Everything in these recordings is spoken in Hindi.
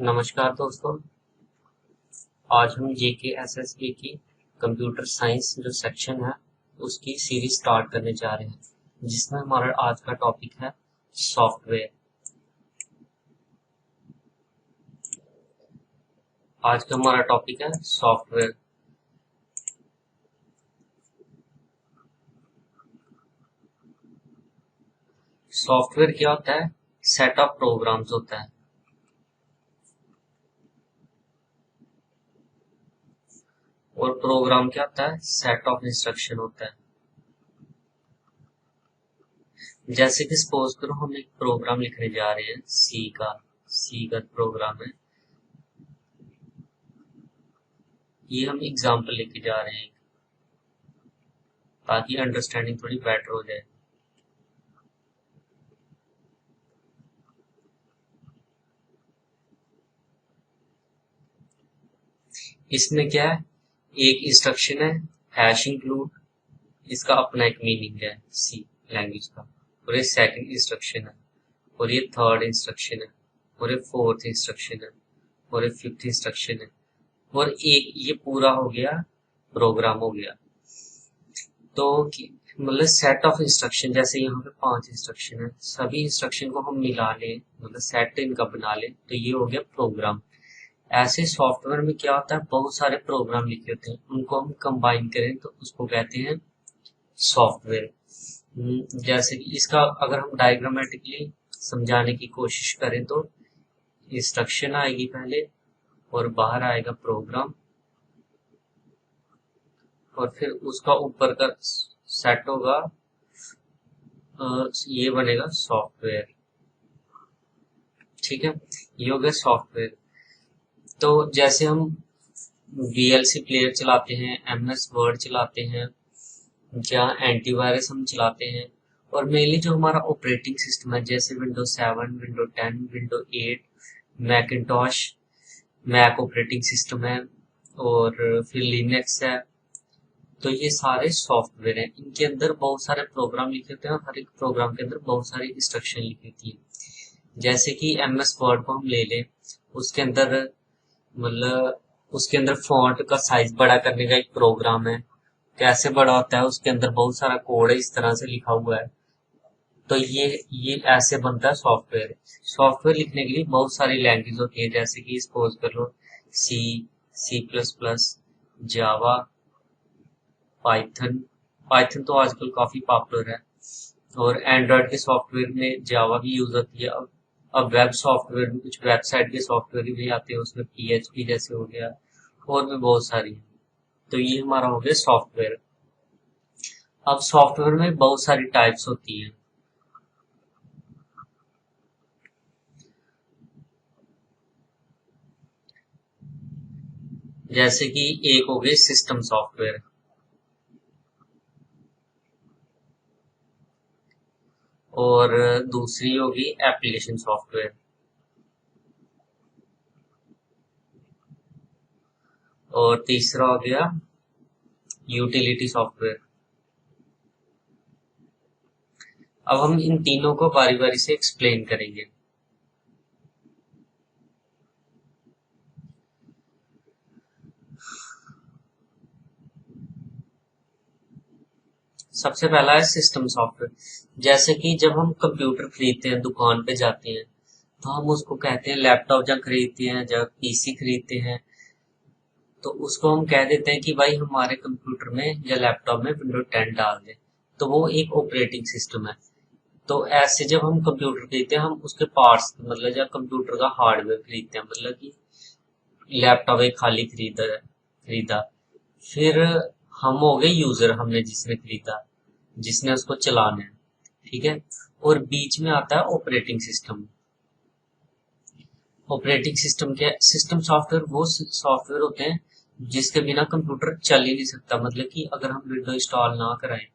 नमस्कार दोस्तों। आज हम JKSSB की कंप्यूटर साइंस जो सेक्शन है उसकी सीरीज स्टार्ट करने जा रहे हैं, जिसमें हमारा आज का टॉपिक है सॉफ्टवेयर। आज का हमारा टॉपिक है सॉफ्टवेयर। सॉफ्टवेयर क्या होता है? सेट ऑफ प्रोग्राम्स होता है। और प्रोग्राम क्या होता है? सेट ऑफ इंस्ट्रक्शन होता है। जैसे कि सपोज करो हम एक प्रोग्राम लिखने जा रहे हैं सी का प्रोग्राम है। ये हम एग्जाम्पल लेके जा रहे हैं ताकि अंडरस्टैंडिंग थोड़ी बेटर हो जाए। इसमें क्या है? एक इंस्ट्रक्शन है हैश इंक्लूड, इसका अपना एक मीनिंग है सी लैंग्वेज का। और ये सेकंड इंस्ट्रक्शन है, और ये थर्ड इंस्ट्रक्शन है, और ये फोर्थ इंस्ट्रक्शन है, और ये फिफ्थ इंस्ट्रक्शन है, और एक ये पूरा हो गया, प्रोग्राम हो गया। तो मतलब सेट ऑफ इंस्ट्रक्शन, जैसे यहाँ पे 5 इंस्ट्रक्शन है, सभी इंस्ट्रक्शन को हम मिला लें, मतलब सेट इनका बना लें, तो ये हो गया प्रोग्राम। ऐसे सॉफ्टवेयर में क्या होता है, बहुत सारे प्रोग्राम लिखे होते हैं, उनको हम कंबाइन करें तो उसको कहते हैं सॉफ्टवेयर। जैसे कि इसका अगर हम डायग्रामेटिकली समझाने की कोशिश करें तो इंस्ट्रक्शन आएगी पहले, और बाहर आएगा प्रोग्राम, और फिर उसका ऊपर का सेट होगा, ये बनेगा सॉफ्टवेयर। ठीक है, ये हो गया सॉफ्टवेयर। तो जैसे हम VLC प्लेयर चलाते हैं, MS वर्ड चलाते हैं, या एंटीवायरस हम चलाते हैं, और मेनली जो हमारा ऑपरेटिंग सिस्टम है जैसे window 7, window 10, window 8, Macintosh, Mac operating system है, और फिर लिनक्स है। तो ये सारे सॉफ्टवेयर हैं, इनके अंदर बहुत सारे प्रोग्राम लिखे होते हैं, और हर एक प्रोग्राम के अंदर बहुत सारी इंस्ट्रक्शन लिखी होती है। जैसे कि MS वर्ड को हम ले लें, उसके अंदर मतलब उसके अंदर फॉन्ट का साइज बड़ा करने का एक प्रोग्राम है। कैसे बड़ा होता है, उसके अंदर बहुत सारा कोड है, इस तरह से लिखा हुआ है। तो ये ऐसे बनता है सॉफ्टवेयर। सॉफ्टवेयर लिखने के लिए बहुत सारी लैंग्वेज होती है, जैसे कि सपोज कर लो C++, जावा, पाइथन। पाइथन तो आजकल काफी पॉपुलर है, और एंड्रॉयड के सॉफ्टवेयर में जावा भी यूज होती है। अब वेब सॉफ्टवेयर में कुछ वेबसाइट के सॉफ्टवेयर भी आते हैं, उसमें PHP जैसे हो गया, और भी बहुत सारी है। तो ये हमारा हो गया सॉफ्टवेयर। अब सॉफ्टवेयर में बहुत सारी टाइप्स होती हैं। जैसे कि एक हो गई सिस्टम सॉफ्टवेयर, और दूसरी होगी एप्लीकेशन सॉफ्टवेयर, और तीसरा हो गया यूटिलिटी सॉफ्टवेयर। अब हम इन तीनों को बारी बारी से एक्सप्लेन करेंगे। सबसे पहला है सिस्टम सॉफ्टवेयर। जैसे कि जब हम कंप्यूटर खरीदते हैं, दुकान पे जाते हैं, तो हम उसको कहते हैं लैपटॉप। जब खरीदते हैं, जब PC खरीदते हैं, तो उसको हम कह देते हैं कि भाई हमारे कंप्यूटर में या लैपटॉप में विंडो 10 डाल दे। तो वो एक ऑपरेटिंग सिस्टम है। तो ऐसे जब हम कंप्यूटर खरीदते हैं, हम उसके पार्ट्स, मतलब जब कंप्यूटर का हार्डवेयर खरीदते हैं, मतलब कि लैपटॉप एक खाली खरीदा, फिर हम हो गए यूजर, हमने जिसने खरीदा, जिसने उसको चलाना है। ठीक है, और बीच में आता है ऑपरेटिंग सिस्टम। ऑपरेटिंग सिस्टम के सिस्टम सॉफ्टवेयर वो सॉफ्टवेयर होते हैं जिसके बिना कंप्यूटर चल ही नहीं सकता। मतलब कि अगर हम विंडो इंस्टॉल ना कराएं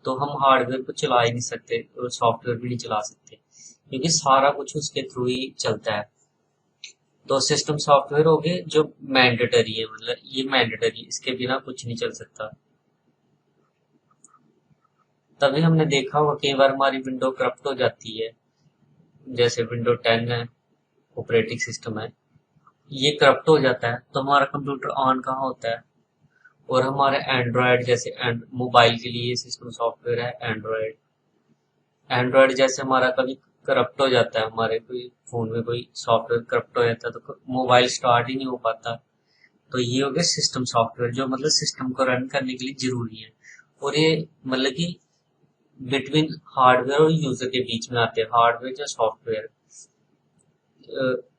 तो हम हार्डवेयर को चला ही नहीं सकते, और सॉफ्टवेयर भी नहीं चला सकते, क्योंकि सारा कुछ उसके थ्रू ही चलता है। तो सिस्टम सॉफ्टवेयर हो गए जो मैंडेटरी है, मतलब ये मैंडेटरी, इसके बिना कुछ नहीं चल सकता। तभी हमने देखा होगा कई बार हमारी विंडो करप्ट हो जाती है। जैसे विंडो 10 है, ऑपरेटिंग सिस्टम है, ये करप्ट हो जाता है तो हमारा कंप्यूटर ऑन कहाँ होता है। और हमारे एंड्रॉयड जैसे मोबाइल के लिए सिस्टम सॉफ्टवेयर है एंड्रॉयड। एंड्रॉयड जैसे हमारा कभी करप्ट हो जाता है, हमारे कोई फोन में कोई सॉफ्टवेयर करप्ट हो जाता है तो मोबाइल स्टार्ट ही नहीं हो पाता। तो ये हो गया सिस्टम सॉफ्टवेयर, जो मतलब सिस्टम को रन करने के लिए जरूरी है। और ये मतलब कि बिटवीन हार्डवेयर और यूजर के बीच में आते हैं, हार्डवेयर या सॉफ्टवेयर।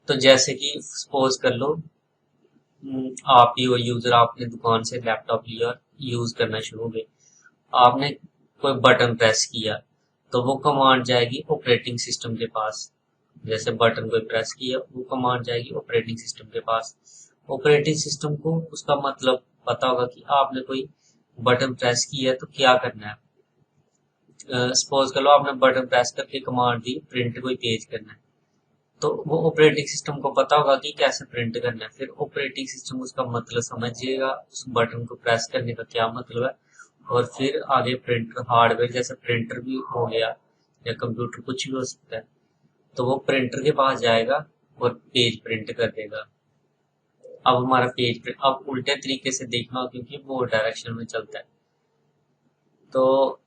तो जैसे कि सपोज कर लो, आप ही हो यूजर, आपने दुकान से लैपटॉप लिया, यूज करना शुरू हो गए, आपने कोई बटन प्रेस किया तो वो कमांड जाएगी ऑपरेटिंग सिस्टम के पास। जैसे बटन कोई प्रेस किया, वो कमांड जाएगी ऑपरेटिंग सिस्टम के पास। ऑपरेटिंग सिस्टम को उसका मतलब पता होगा कि आपने कोई बटन प्रेस किया तो क्या करना है। सपोज कर लो आपने बटन प्रेस करके कमांड दी प्रिंट कोई पेज करना है, तो वो ऑपरेटिंग सिस्टम को पता होगा कि कैसे प्रिंट करना है। फिर ऑपरेटिंग सिस्टम उसका मतलब समझिएगा, उस बटन को प्रेस करने का क्या मतलब है। और फिर आगे प्रिंटर, हार्डवेयर जैसे प्रिंटर भी हो गया या कंप्यूटर, कुछ भी हो सकता है, तो वो प्रिंटर के पास जाएगा और पेज प्रिंट कर देगा। अब हमारा पेज प्रिंट, अब उल्टे तरीके से देखना क्योंकि वो डायरेक्शन में चलता है। तो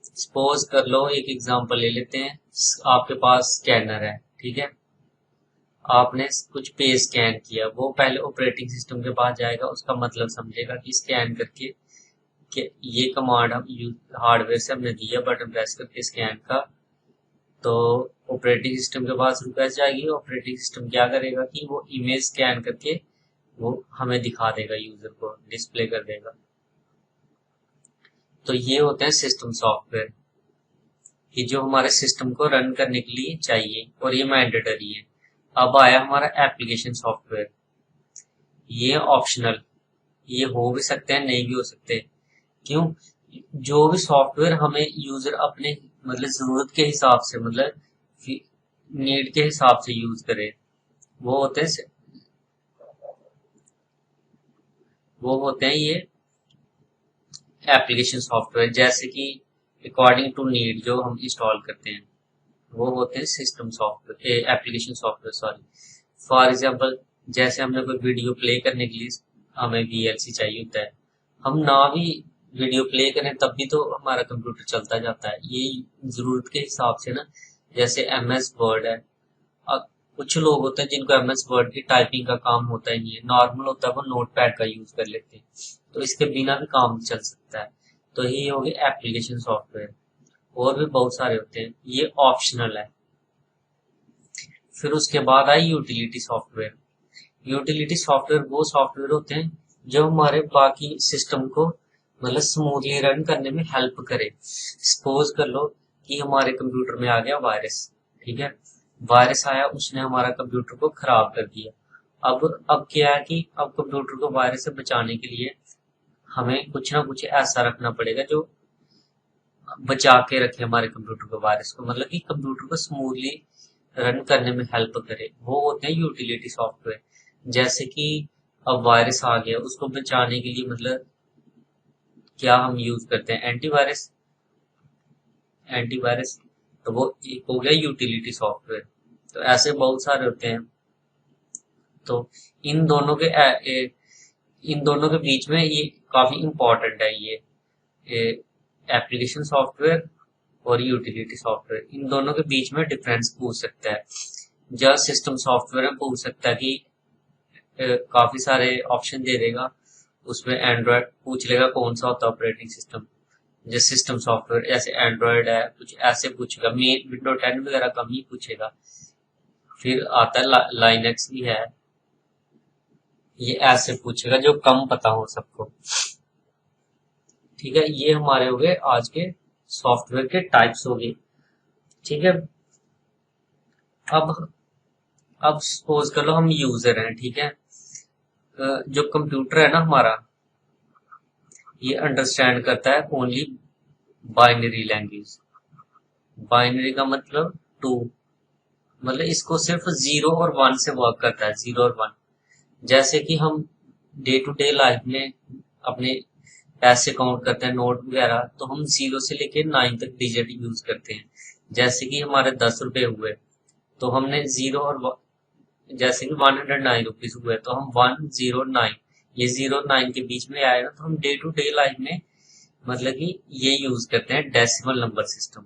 सपोज कर लो, एक एग्जांपल ले लेते हैं, आपके पास स्कैनर है, ठीक है, आपने कुछ पेज स्कैन किया, वो पहले ऑपरेटिंग सिस्टम के पास जाएगा, उसका मतलब समझेगा कि स्कैन करके कि ये कमांड हम हार्डवेयर से हमने दिया बटन प्रेस करके स्कैन का, तो ऑपरेटिंग सिस्टम के पास रिक्वेस्ट जाएगी। ऑपरेटिंग सिस्टम क्या करेगा कि वो इमेज स्कैन करके वो हमें दिखा देगा, यूजर को डिस्प्ले कर देगा। तो ये होते हैं सिस्टम सॉफ्टवेयर कि जो हमारे सिस्टम को रन करने के लिए चाहिए, और ये मैंडेटरी है। अब आया हमारा एप्लीकेशन सॉफ्टवेयर, ये ऑप्शनल, ये हो भी सकते हैं नहीं भी हो सकते। क्यों? जो भी सॉफ्टवेयर हमें यूजर अपने मतलब जरूरत के हिसाब से, मतलब नीड के हिसाब से यूज करे, वो होते हैं ये एप्लीकेशन सॉफ्टवेयर। जैसे कि अकॉर्डिंग टू नीड जो हम इंस्टॉल करते हैं, वो होते हैं system software, application software sorry. For example, जैसे हमने कोई वीडियो प्ले करने के लिए हमें वीएलसी चाहिए होता है, हम ना भी वीडियो प्ले करें तब भी तो हमारा कंप्यूटर चलता जाता है, ये जरूरत के हिसाब से ना। जैसे एमएस वर्ड है, अब कुछ लोग होते हैं जिनको एमएस वर्ड की टाइपिंग का काम होता ही नहीं है, नॉर्मल होता है, वो नोटपैड का यूज कर लेते हैं, तो इसके बिना भी काम चल सकता है। तो ये हो गए एप्लीकेशन सॉफ्टवेयर। और भी बहुत सारे होते हैं, ये ऑप्शनल है। फिर उसके बाद आई यूटिलिटी सॉफ्टवेयर। यूटिलिटी सॉफ्टवेयर वो सॉफ्टवेयर होते हैं जो हमारे बाकी सिस्टम को मतलब स्मूथली रन करने में हेल्प करे। सपोज कर लो कि हमारे कंप्यूटर में आ गया वायरस, ठीक है, वायरस आया, उसने हमारा कंप्यूटर को खराब कर दिया। अब क्या है कि अब कंप्यूटर को वायरस से बचाने के लिए हमें कुछ ना कुछ ऐसा रखना पड़ेगा जो बचा के रखे हमारे कंप्यूटर को वायरस को, मतलब कि कंप्यूटर को स्मूथली रन करने में हेल्प करे, वो होते हैं यूटिलिटी सॉफ्टवेयर। जैसे कि अब वायरस आ गया, उसको बचाने के लिए मतलब क्या हम यूज करते हैं, एंटीवायरस। एंटीवायरस तो वो एक हो गया यूटिलिटी सॉफ्टवेयर। तो ऐसे बहुत सारे होते हैं। तो इन दोनों के इन दोनों के बीच में ये काफी इंपॉर्टेंट है, ये एप्लीकेशन सॉफ्टवेयर और यूटिलिटी सॉफ्टवेयर, इन दोनों के बीच में डिफरेंस पूछ सकता है। जब सिस्टम सॉफ्टवेयर में पूछ सकता है कि काफी सारे ऑप्शन दे देगा, उसमें एंड्रॉयड पूछ लेगा कौन सा होता है ऑपरेटिंग सिस्टम। जैसे सिस्टम सॉफ्टवेयर ऐसे एंड्रॉयड है, कुछ ऐसे पूछेगा, विंडो 10 वगैरह कम ही पूछेगा। फिर आता है लाइनक्स भी है, ये ऐसे पूछेगा जो कम पता हो सबको। ठीक है, ये हमारे हो गए आज के सॉफ्टवेयर के टाइप्स हो गए। ठीक है, अब सपोज कर लो हम यूजर हैं, ठीक है, जो कंप्यूटर है ना हमारा, ये अंडरस्टैंड करता है ओनली बाइनरी लैंग्वेज। बाइनरी का मतलब टू, मतलब इसको सिर्फ 0 और 1 से वर्क करता है, 0 और 1। जैसे कि हम डे टू डे लाइफ में अपने पैसे काउंट करते हैं, नोट वगैरह, तो हम 0 से लेके 9 तक डिजिट यूज करते हैं। जैसे कि हमारे 10 रुपए हुए, तो हमने 0 और जैसे कि 109 रुपीज हुए तो हम 109, ये 09 के बीच में आएगा तो हम डे टू डे लाइफ में मतलब कि ये यूज करते हैं decimal number system.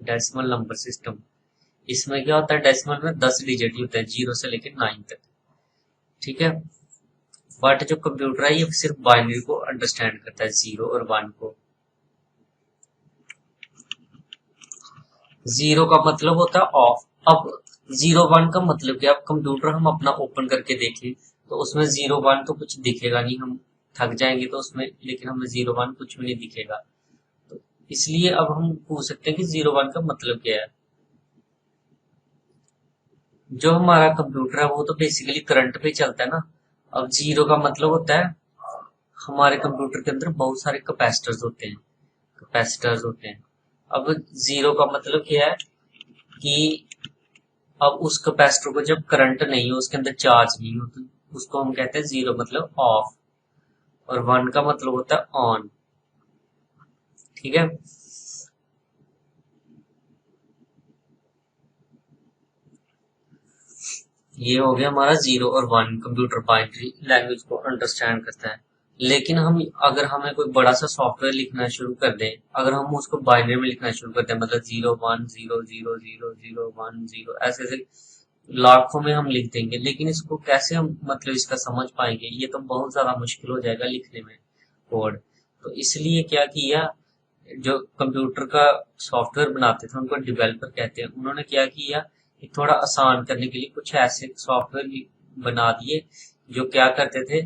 Decimal number system इसमें क्या होता है, डेसिमल में 10 डिजिट ही होते हैं 0 से लेकर 9 तक, ठीक है। बट जो कंप्यूटर है ये सिर्फ बाइनरी को अंडरस्टैंड करता है, 0 और 1 को। 0 का मतलब होता है ऑफ। अब 0 1 का मतलब क्या, अब कंप्यूटर हम अपना ओपन करके देखें तो उसमें 0 1 तो कुछ दिखेगा नहीं, हम थक जाएंगे तो उसमें, लेकिन हमें 0 1 कुछ भी नहीं दिखेगा। तो इसलिए अब हम पूछ सकते हैं कि 0 1 का मतलब क्या है। जो हमारा कंप्यूटर है वो तो बेसिकली करंट पे चलता है ना। अब 0 का मतलब होता है हमारे कंप्यूटर के अंदर बहुत सारे कैपेसिटर्स होते हैं, कैपेसिटर्स होते हैं। अब 0 का मतलब क्या है कि अब उस कैपेसिटर को जब करंट नहीं हो, उसके अंदर चार्ज नहीं हो, तो उसको हम कहते हैं 0 मतलब ऑफ, और 1 का मतलब होता है ऑन, ठीक है। ये हो गया हमारा 0 और 1, कंप्यूटर बाइनरी लैंग्वेज को अंडरस्टैंड करता है। लेकिन हम अगर हमें कोई बड़ा सा सॉफ्टवेयर लिखना शुरू कर दें, अगर हम उसको बाइनरी में लिखना शुरू कर दें, मतलब 0 1 0 0 0 1 0 ऐसे ऐसे लाखों में हम लिख देंगे, लेकिन इसको कैसे हम मतलब इसका समझ पाएंगे, ये तो बहुत ज्यादा मुश्किल हो जाएगा लिखने में कोड। तो इसलिए क्या किया, जो कंप्यूटर का सॉफ्टवेयर बनाते थे उनको डेवलपर कहते हैं, उन्होंने क्या किया कि थोड़ा आसान करने के लिए कुछ ऐसे सॉफ्टवेयर बना दिए जो क्या करते थे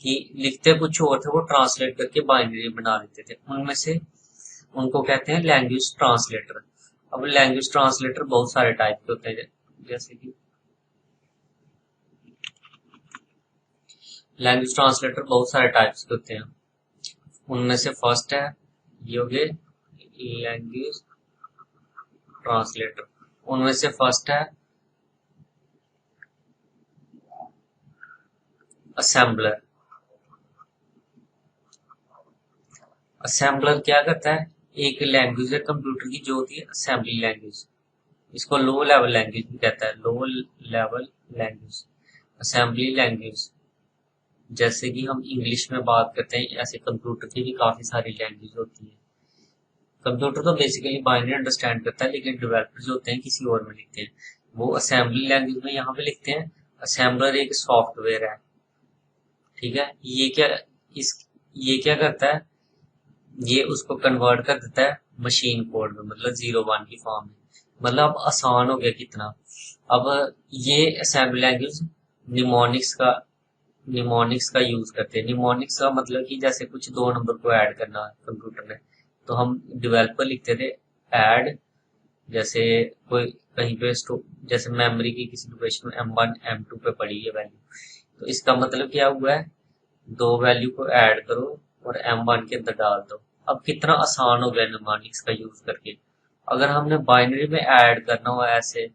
कि लिखते कुछ और थे, वो ट्रांसलेट करके बाइनरी बना देते थे। उनमें से उनको कहते हैं लैंग्वेज ट्रांसलेटर। अब लैंग्वेज ट्रांसलेटर बहुत सारे टाइप के होते हैं, जैसे कि लैंग्वेज ट्रांसलेटर बहुत सारे टाइप्स के होते हैं। उनमें से फर्स्ट है, ये हो गए लैंग्वेज ट्रांसलेटर। उनमें से फर्स्ट है असेंबलर। असेंबलर क्या करता है, एक लैंग्वेज है कंप्यूटर की जो होती है असेंबली लैंग्वेज, इसको लो लेवल लैंग्वेज भी कहता है, low level language, assembly language. जैसे कि हम इंग्लिश में बात करते हैं, ऐसे कंप्यूटर की भी काफी सारी लैंग्वेज होती है। कंप्यूटर तो बेसिकली बाइनरी अंडरस्टैंड करता है, लेकिन डेवलपर जो होते हैं किसी और में लिखते हैं, वो असेंबली लैंग्वेज में यहाँ पे लिखते हैं। असेंबलर एक सॉफ्टवेयर है, ठीक है। इस ये क्या करता है, ये उसको कन्वर्ट कर देता है मशीन कोड में, मतलब 0 1 की फॉर्म में। मतलब अब आसान हो गया कितना। अब ये असेंबली लैंग्वेज निमोनिक्स का यूज करते हैं। निमोनिक्स का मतलब कि जैसे कुछ दो नंबर को ऐड करना कंप्यूटर में, तो हम डेवलपर लिखते थे ऐड, जैसे कोई कहीं पे जैसे मेमोरी की किसी लोकेशन में M1 M2 पे पड़ी है वैल्यू, तो इसका मतलब क्या हुआ है, दो वैल्यू को ऐड करो और M1 के अंदर डाल दो। अब कितना आसान हो गया निमोनिक्स का यूज करके। अगर हमने बाइनरी में ऐड करना हो ऐसे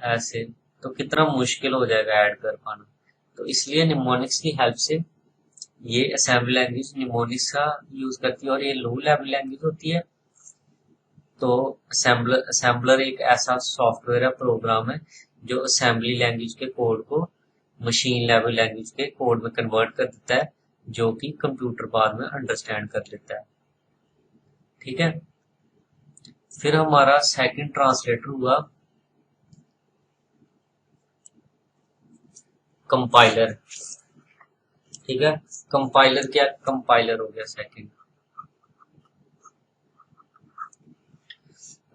ऐसे, तो कितना मुश्किल हो जाएगा ऐड कर पाना। तो इसलिए निमोनिक्स की हेल्प से ये असेंबली लैंग्वेज निमोनिक्स का यूज करती है, और ये लो लेवल लैंग्वेज होती है। तो असेंबलर एक ऐसा सॉफ्टवेयर है, प्रोग्राम है, जो असेंबली लैंग्वेज के कोड को मशीन लेवल लैंग्वेज के कोड में कन्वर्ट कर देता है, जो कि कंप्यूटर बाद में अंडरस्टैंड कर लेता है, ठीक है। फिर हमारा सेकंड ट्रांसलेटर हुआ कंपाइलर, ठीक है। कंपाइलर हो गया सेकंड।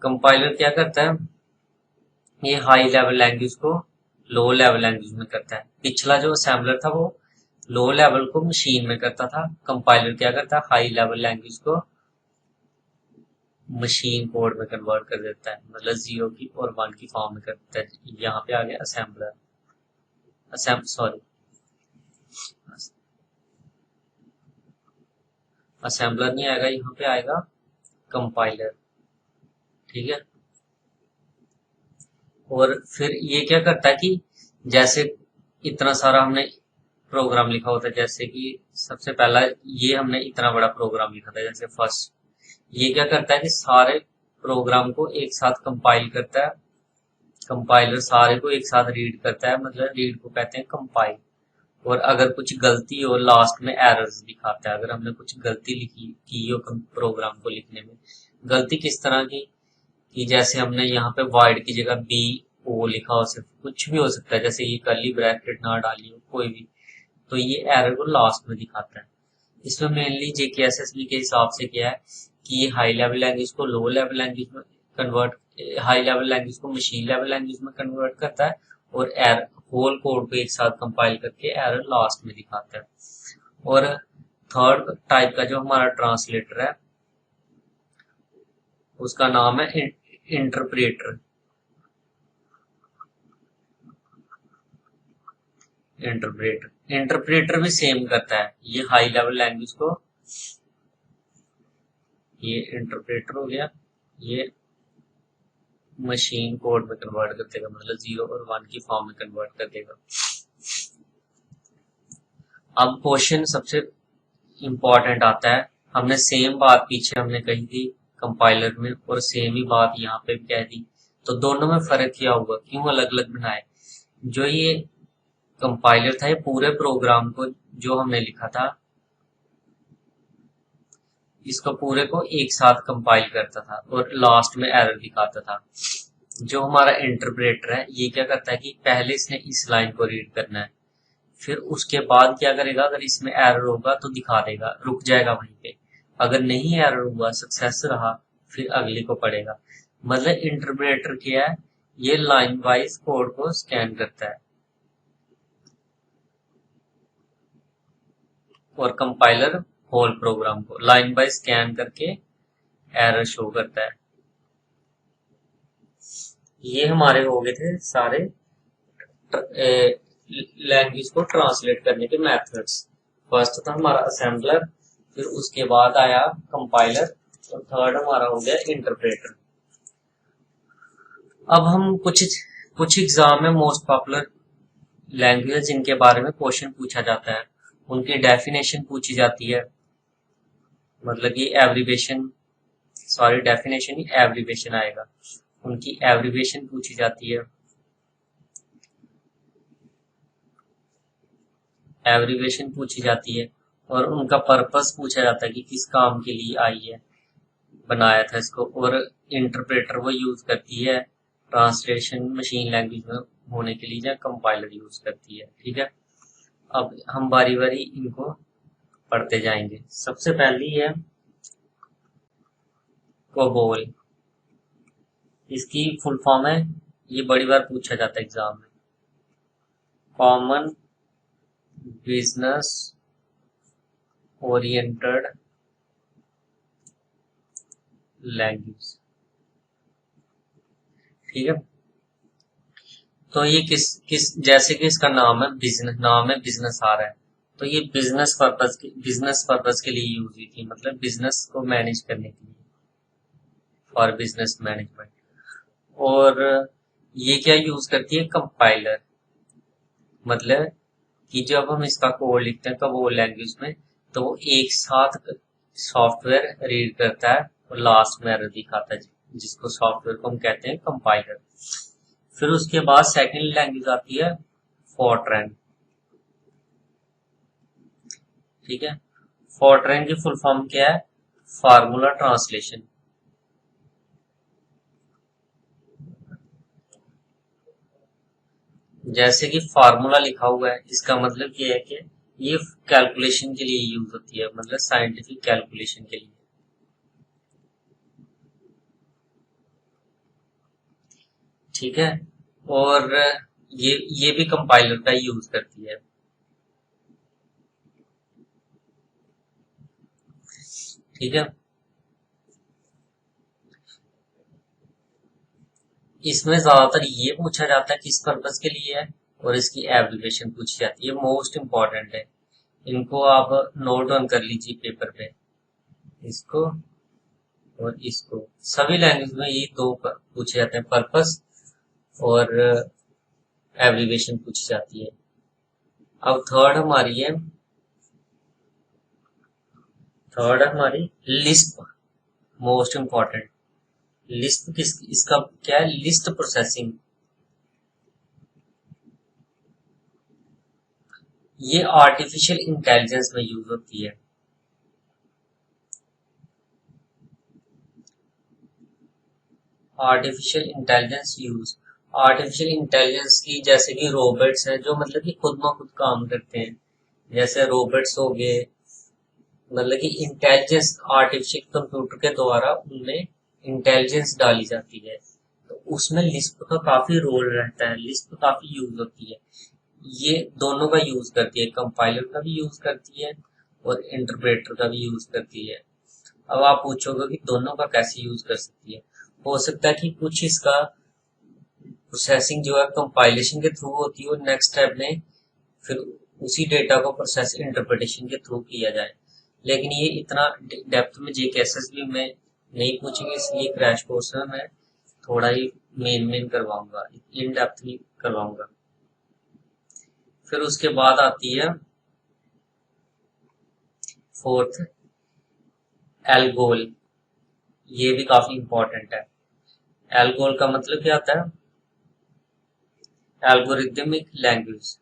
कंपाइलर क्या करता है, ये हाई लेवल लैंग्वेज को लो लेवल लैंग्वेज में करता है। पिछला जो असेंबलर था वो लो लेवल को मशीन में करता था, कंपाइलर क्या करता है, हाई लेवल लैंग्वेज को मशीन कोड में कन्वर्ट कर देता है, मतलब 0 की और 1 की फॉर्म में करता है। यहाँ पे आ गया असेंबलर, सॉरी असेंबलर नहीं आएगा, यहाँ पे आएगा कंपाइलर, ठीक है। और फिर ये क्या करता है कि जैसे इतना सारा हमने प्रोग्राम लिखा होता है, जैसे कि सबसे पहला ये हमने इतना बड़ा प्रोग्राम लिखा था, जैसे फर्स्ट, ये क्या करता है कि सारे प्रोग्राम को एक साथ कंपाइल करता है कंपाइलर सारे को एक साथ रीड करता है, मतलब रीड को कहते हैं कंपाइल। और अगर कुछ गलती हो लास्ट में एरर्स दिखाता है। अगर हमने कुछ गलती लिखी की हो प्रोग्राम को लिखने में, गलती किस तरह की कि जैसे हमने यहाँ पे वाइड की जगह बी ओ लिखा हो, सिर्फ कुछ भी हो सकता है, जैसे ये कर्ली ब्रैकेट ना डाली हो कोई भी, तो ये एरर को लास्ट में दिखाता है। इसमें मेनली जेकेएसएसबी के हिसाब से क्या है कि ये हाई लेवल लैंग्वेज को लो लेवल लैंग्वेज में कन्वर्ट, हाई लेवल लैंग्वेज को मशीन लेवल लैंग्वेज में कन्वर्ट करता है, और एरर होल कोड को एक साथ कंपाइल करके एरर लास्ट में दिखाता है। और थर्ड टाइप का जो हमारा ट्रांसलेटर है उसका नाम है इंटरप्रेटर। इंटरप्रेटर भी सेम करता है, ये हाई लेवल लैंग्वेज को, ये इंटरप्रेटर हो गया, ये मशीन कोड में कन्वर्ट कर देगा, मतलब 0 और 1 की फॉर्म में कन्वर्ट कर देगा। अब क्वेश्चन सबसे इंपॉर्टेंट आता है। हमने सेम बात पीछे हमने कही थी कंपाइलर में, और सेम ही बात यहाँ पे भी कह दी, तो दोनों में फर्क क्या होगा, क्यों अलग अलग बनाए। जो ये कंपाइलर था ये पूरे प्रोग्राम को जो हमने लिखा था इसको पूरे को एक साथ कंपाइल करता था और लास्ट में एरर दिखाता था। जो हमारा इंटरप्रेटर है ये क्या करता है कि पहले इसने इस लाइन को रीड करना है, फिर उसके बाद क्या करेगा, अगर इसमें एरर होगा तो दिखा देगा, रुक जाएगा वहीं पे। अगर नहीं एरर हुआ, सक्सेस रहा, फिर अगले को पढ़ेगा। मतलब इंटरप्रेटर क्या है, ये लाइन वाइज कोड को स्कैन करता है, और कंपाइलर होल प्रोग्राम को लाइन बाय स्कैन करके एरर शो करता है। ये हमारे हो गए थे सारे लैंग्वेज को ट्रांसलेट करने के मेथड्स। फर्स्ट था हमारा असेंबलर, फिर उसके बाद आया कंपाइलर, और थर्ड हमारा हो गया इंटरप्रेटर। अब हम कुछ एग्जाम में मोस्ट पॉपुलर लैंग्वेज जिनके बारे में क्वेश्चन पूछा जाता है उनकी डेफिनेशन पूछी जाती है, मतलब कि एब्रीवेशन, सॉरी डेफिनेशन ही एब्रीवेशन आएगा, उनकी एब्रीवेशन पूछी जाती है। एब्रीवेशन पूछी जाती है और उनका पर्पस पूछा जाता है कि किस काम के लिए आई है, बनाया था इसको। और इंटरप्रेटर वो यूज करती है ट्रांसलेशन मशीन लैंग्वेज में होने के लिए, या कंपाइलर यूज करती है। ठीक है, अब हम बारी बारी इनको पढ़ते जाएंगे। सबसे पहली है कोबोल, इसकी फुल फॉर्म है, ये बड़ी बार पूछा जाता है एग्जाम में, कॉमन बिजनेस ओरिएंटेड लैंग्वेज। ठीक है, तो ये किस जैसे कि इसका नाम है बिजनेस, नाम है बिजनेस आ रहा है, तो ये बिजनेस पर्पस के लिए यूज हुई थी, मतलब बिजनेस को मैनेज करने के लिए, फॉर बिजनेस मैनेजमेंट। और ये क्या यूज करती है, कंपाइलर, मतलब कि जब हम इसका कोड लिखते हैं कबोल लैंग्वेज में, तो वो एक साथ सॉफ्टवेयर रीड करता है और लास्ट में एरर दिखाता है, जिसको सॉफ्टवेयर को हम कहते हैं कंपाइलर। फिर उसके बाद सेकंड लैंग्वेज आती है फोर्ट्रैन। ठीक है, फोर्ट्रैन की फुल फॉर्म क्या है, फार्मूला ट्रांसलेशन। जैसे कि फार्मूला लिखा हुआ है, इसका मतलब ये है कि ये कैलकुलेशन के लिए यूज होती है, मतलब साइंटिफिक कैलकुलेशन के लिए। ठीक है, और ये भी कंपाइलर का यूज करती है। ठीक है, इसमें ज्यादातर ये पूछा जाता है किस पर्पस के लिए है, और इसकी एब्रीविएशन पूछी जाती है, मोस्ट इंपॉर्टेंट है। इनको आप नोट डाउन कर लीजिए पेपर पे, इसको और इसको। सभी लैंग्वेज में ये दो पूछे जाते हैं, पर्पस और एब्रीविएशन पूछी जाती है। अब थर्ड हमारी लिस्प, मोस्ट इंपॉर्टेंट। लिस्ट इसका क्या है, लिस्ट प्रोसेसिंग। ये आर्टिफिशियल इंटेलिजेंस में यूज होती है। Artificial intelligence use, artificial intelligence की जैसे कि रोबोट्स हैं जो मतलब कि खुद ब खुद काम करते हैं, जैसे रोबोट्स हो गए, मतलब कि इंटेलिजेंस आर्टिफिशियल कंप्यूटर के द्वारा उनमें इंटेलिजेंस डाली जाती है। तो उसमें लिस्प का काफी रोल रहता है, लिस्प काफी यूज होती है। ये दोनों का यूज करती है, कंपाइलर का भी यूज करती है और इंटरप्रेटर का भी यूज करती है। अब आप पूछोगे कि दोनों का कैसे यूज कर सकती है। हो सकता है कि कुछ इसका प्रोसेसिंग जो है कंपाइलेशन के थ्रू होती है और नेक्स्ट स्टेप में फिर उसी डेटा को प्रोसेस इंटरप्रिटेशन के थ्रू किया जाए। लेकिन ये इतना डेप्थ में जे केसेस भी मैं नहीं पूछेंगे, इसलिए क्रैश कोर्स में मैं थोड़ा ही मेन करवाऊंगा, इन डेप्थ नहीं करवाऊंगा। फिर उसके बाद आती है फोर्थ, एल्गोल। ये भी काफी इंपॉर्टेंट है। एल्गोल का मतलब क्या आता है? Algorithmic language.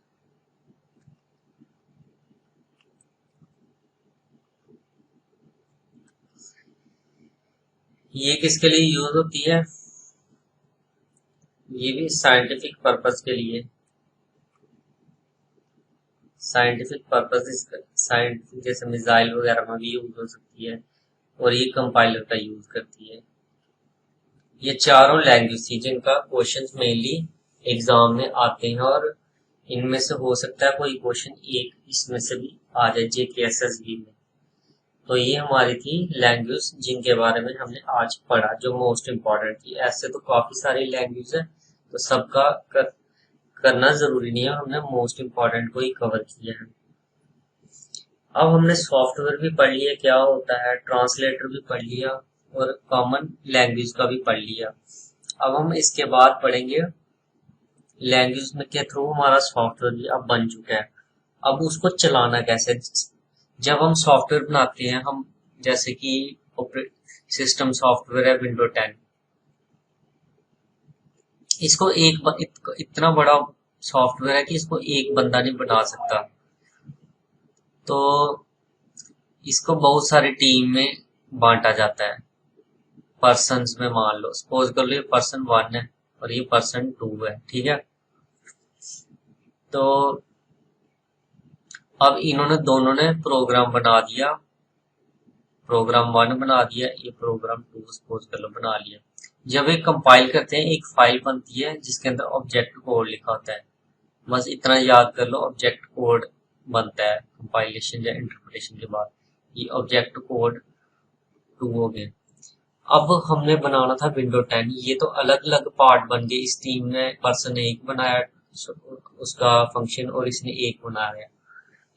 ये किसके लिए यूज होती है? ये भी साइंटिफिक पर्पस के लिए, साइंटिफिक पर्पस, साइंटिफिक जैसे मिसाइल वगैरह में भी यूज हो सकती है और ये कंपाइलर का यूज करती है। ये चारों लैंग्वेज थी जिनका क्वेश्चंस मेनली एग्जाम में आते हैं और इनमें से हो सकता है कोई क्वेश्चन एक इसमें से भी आ जाए जेकेएसएसबी में। तो ये हमारी थी लैंग्वेज जिनके बारे में हमने आज पढ़ा, जो मोस्ट इम्पोर्टेंट थी। ऐसे तो काफी सारी लैंग्वेज है, तो सबका करना जरूरी नहीं है, हमने मोस्ट इम्पोर्टेंट को ही कवर किया है। अब हमने सॉफ्टवेयर भी पढ़ लिया क्या होता है, ट्रांसलेटर भी पढ़ लिया और कॉमन लैंग्वेज का भी पढ़ लिया। अब हम इसके बाद पढ़ेंगे लैंग्वेज में के थ्रू हमारा सॉफ्टवेयर भी अब बन चुका है, अब उसको चलाना कैसे। जब हम सॉफ्टवेयर बनाते हैं, हम जैसे कि सिस्टम सॉफ्टवेयर है विंडो 10, इसको इतना बड़ा सॉफ्टवेयर है कि इसको एक बंदा नहीं बना सकता। तो इसको बहुत सारी टीम में बांटा जाता है, पर्सन्स में। मान लो सपोज कर लो ये पर्सन 1 है और ये पर्सन 2 है, ठीक है। तो अब इन्होंने दोनों ने प्रोग्राम बना दिया, प्रोग्राम 1 बना दिया, ये प्रोग्राम 2 सपोज कर लो बना लिया। जब ये कंपाइल करते हैं एक फाइल बनती है जिसके अंदर ऑब्जेक्ट कोड लिखा होता है। बस इतना याद कर लो, ऑब्जेक्ट कोड बनता है कंपाइलेशन या इंटरप्रिटेशन के बाद। ये ऑब्जेक्ट कोड 2 हो गए। अब हमने बनाना था विंडो 10, ये तो अलग अलग पार्ट बन गए। इस टीम में पर्सन एक बनाया उसका फंक्शन और इसने एक बनाया।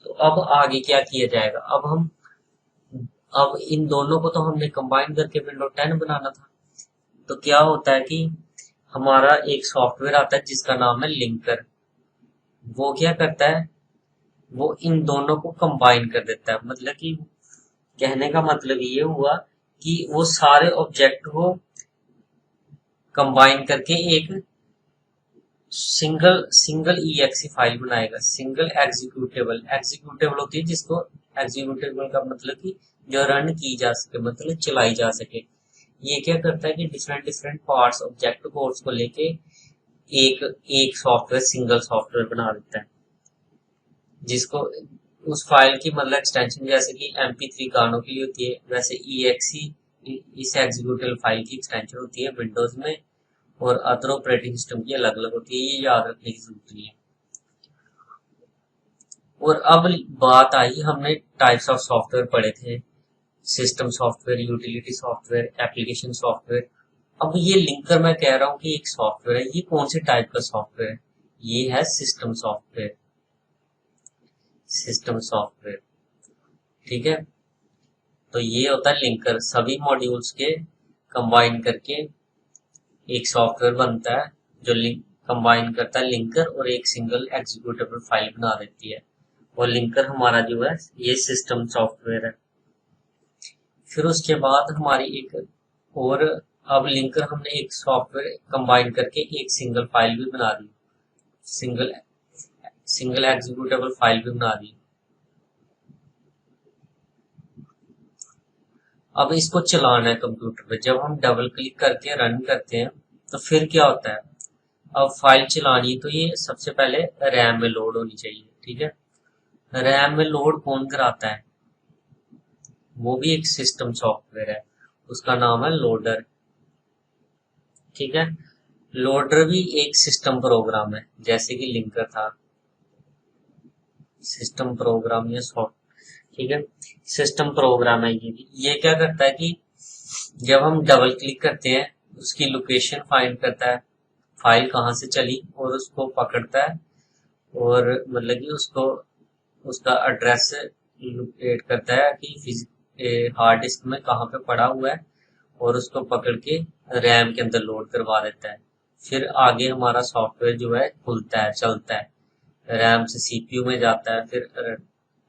तो अब आगे क्या किया जाएगा? अब इन दोनों को तो हमने कंबाइन करके विंडो 10 बनाना था। तो क्या होता है कि हमारा एक सॉफ्टवेयर आता है जिसका नाम है लिंकर। वो क्या करता है, वो इन दोनों को कंबाइन कर देता है। मतलब कि कहने का मतलब ये हुआ कि वो सारे ऑब्जेक्ट को कंबाइन करके एक सिंगल सिंगल ईएक्सी फाइल बनाएगा। सिंगल एग्जीक्यूटेबल, एग्जीक्यूटेबल होती है जिसको, एग्जीक्यूटेबल का मतलब कि जो रन की जा सके, मतलब चलाई जा सके। ये क्या करता है कि different different parts object codes को लेके एक एक सॉफ्टवेयर, सिंगल सॉफ्टवेयर बना देता है, जिसको उस फाइल की मतलब एक्सटेंशन जैसे कि MP3 गानों के लिए होती है, वैसे EXE इस एग्जीक्यूटेबल फाइल की एक्सटेंशन होती है विंडोज में, और अदर ऑपरेटिंग सिस्टम की अलग अलग होती है। ये याद रखने की जरूरत नहीं है। और अब बात आई, हमने टाइप्स ऑफ सॉफ्टवेयर पढ़े थे, system software, utility software, application software. अब ये लिंकर मैं कह रहा हूँ कि एक सॉफ्टवेयर है, ये कौन से टाइप का सॉफ्टवेयर है? ये है सिस्टम सॉफ्टवेयर, सिस्टम सॉफ्टवेयर, ठीक है। तो ये होता है लिंकर, सभी मॉड्यूल्स के कंबाइन करके एक सॉफ्टवेयर बनता है जो लिंक कंबाइन करता है लिंकर और एक सिंगल एग्जीक्यूटेबल फाइल बना देती है। और लिंकर हमारा जो है ये सिस्टम सॉफ्टवेयर है। फिर उसके बाद हमारी एक और, अब लिंकर हमने एक सॉफ्टवेयर कंबाइन करके एक सिंगल फाइल भी बना दी, सिंगल सिंगल एग्जीक्यूटेबल फाइल भी बना दी। अब इसको चलाना है कंप्यूटर पे। जब हम डबल क्लिक करके रन करते हैं तो फिर क्या होता है, अब फाइल चलानी है तो ये सबसे पहले रैम में लोड होनी चाहिए। ठीक है, रैम में लोड कौन कराता है, वो भी एक सिस्टम सॉफ्टवेयर है, उसका नाम है लोडर। ठीक है, लोडर भी एक सिस्टम प्रोग्राम है, जैसे कि लिंकर था सिस्टम प्रोग्राम या सॉफ्ट। ठीक है, सिस्टम प्रोग्राम है ये भी। ये क्या करता है कि जब हम डबल क्लिक करते हैं उसकी लोकेशन फाइंड करता है, फाइल कहाँ से चली, और उसको पकड़ता है, और मतलब कि उसको उसका एड्रेस लोकेट करता है कि हार्ड डिस्क में कहाँ पे पड़ा हुआ है, और उसको पकड़ के रैम के अंदर लोड करवा देता है। फिर आगे हमारा सॉफ्टवेयर जो है खुलता है, चलता है, रैम से सीपीयू में जाता है, फिर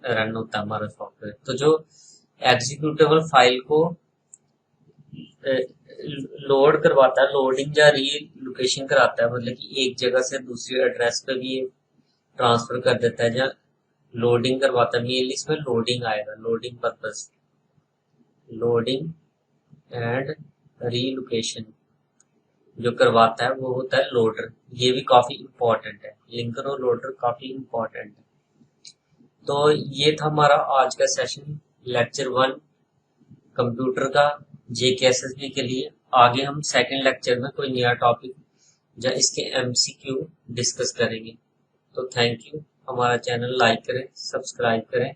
रन होता है हमारा सॉफ्टवेयर। तो जो एग्जीक्यूटेबल फाइल को लोड करवाता है, लोडिंग या री लोकेशन कराता है, मतलब कि एक जगह से दूसरी एड्रेस पे भी ट्रांसफर कर देता है, या लोडिंग करवाता है। मेनली इसमें लोडिंग आएगा, loading purpose, loading and relocation जो करवाता है वो होता है लोडर। ये भी काफी इंपॉर्टेंट है, लिंकर और लोडर काफी इंपॉर्टेंट है। तो ये था हमारा आज का सेशन, लेक्चर 1 कंप्यूटर का जेकेएसएसबी के लिए। आगे हम सेकंड लेक्चर में कोई नया टॉपिक या इसके एमसीक्यू डिस्कस करेंगे। तो थैंक यू, हमारा चैनल लाइक करें, सब्सक्राइब करें।